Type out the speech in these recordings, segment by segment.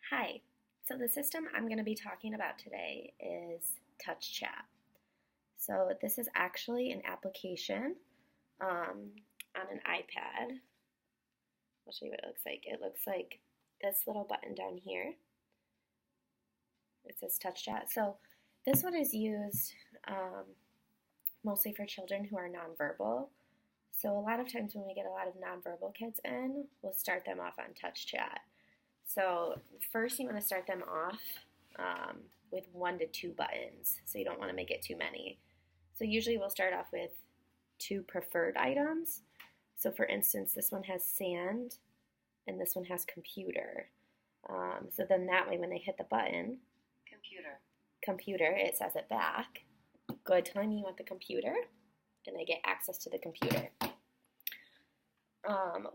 Hi. So the system I'm going to be talking about today is Touchchat. So this is actually an application on an iPad. I'll show you what it looks like. It looks like this little button down here. It says Touchchat. So this one is used mostly for children who are nonverbal. So a lot of times when we get a lot of nonverbal kids in, we'll start them off on Touchchat. So first you want to start them off with 1 to 2 buttons. So you don't want to make it too many. So usually we'll start off with 2 preferred items. So for instance, this one has sand and this one has computer. So then that way when they hit the button, computer, it says it back. Go ahead, tell them you want the computer, and they get access to the computer.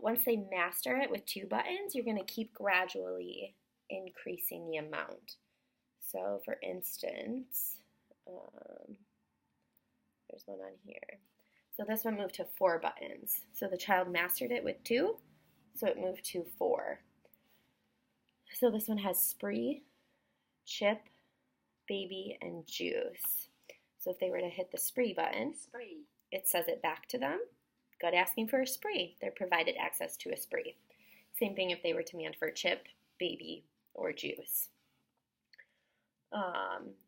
Once they master it with 2 buttons, you're going to keep gradually increasing the amount. So for instance, there's one on here. So this one moved to 4 buttons. So the child mastered it with 2, so it moved to 4. So this one has spree, chip, baby, and juice. So if they were to hit the spree button, it says it back to them. Good asking for a spree. They're provided access to a spree. Same thing if they were to demand for chip, baby, or juice.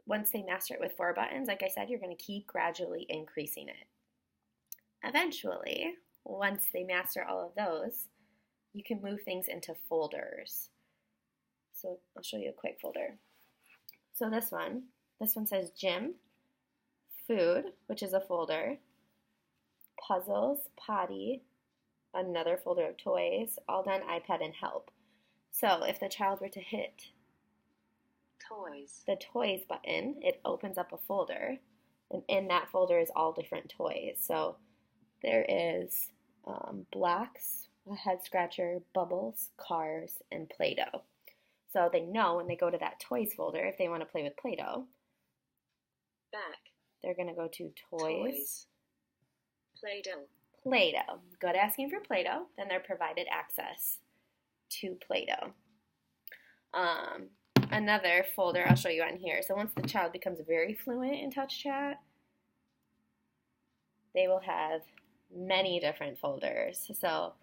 Once they master it with 4 buttons, like I said, you're going to keep gradually increasing it. Eventually, once they master all of those, you can move things into folders. So I'll show you a quick folder. So this one says gym, food, which is a folder, puzzles, potty, another folder of toys, all done iPad and help. So if the child were to hit the toys button, it opens up a folder, and in that folder is all different toys. So there is blocks, a head scratcher, bubbles, cars, and Play-Doh. So they know when they go to that toys folder, if they want to play with Play-Doh, they're going to go to toys. Play-Doh. Good asking for Play-Doh. Then they're provided access to Play-Doh. Another folder I'll show you on here. So once the child becomes very fluent in Touchchat, they will have many different folders. So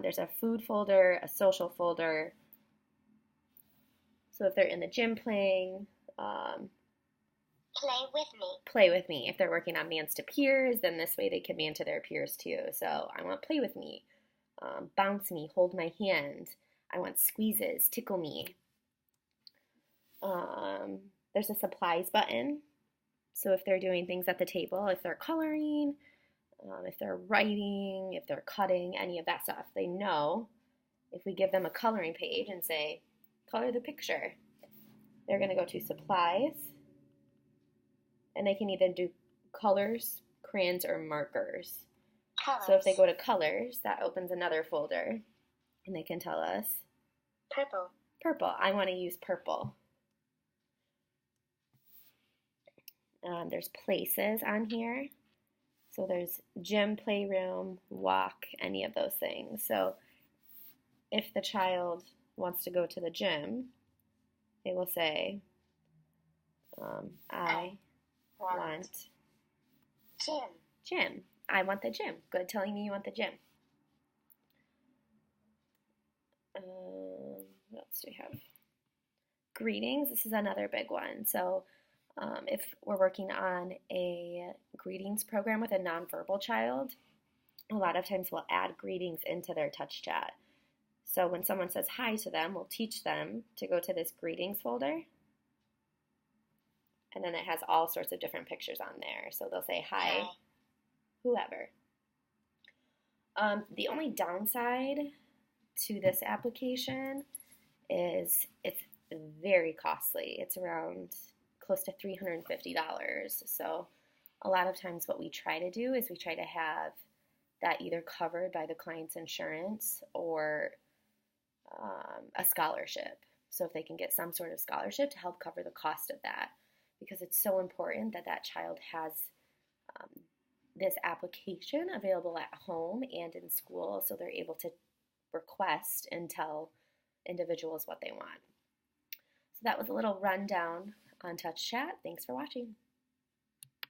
there's a food folder, a social folder. So if they're in the gym playing, Play with me. If they're working on man's to peers, then this way they can man to their peers too. So I want play with me, bounce me, hold my hand. I want squeezes, tickle me. There's a supplies button. So if they're doing things at the table, if they're coloring, if they're writing, if they're cutting, any of that stuff, they know if we give them a coloring page and say, color the picture, they're going to go to supplies. And they can either do colors, crayons, or markers. So if they go to colors, that opens another folder. And they can tell us, Purple. I want to use purple. There's places on here. So there's gym, playroom, walk, any of those things. So if the child wants to go to the gym, they will say, I want gym. I want the gym. Good telling me you want the gym. What else do we have? Greetings. This is another big one. So if we're working on a greetings program with a nonverbal child, a lot of times we'll add greetings into their Touchchat. So when someone says hi to them, we'll teach them to go to this greetings folder. And then it has all sorts of different pictures on there. So they'll say hi, whoever. The only downside to this application is it's very costly. It's around close to $350. So a lot of times what we try to do is we try to have that either covered by the client's insurance or a scholarship. So if they can get some sort of scholarship to help cover the cost of that, because it's so important that that child has this application available at home and in school so they're able to request and tell individuals what they want. So that was a little rundown on Touchchat. Thanks for watching.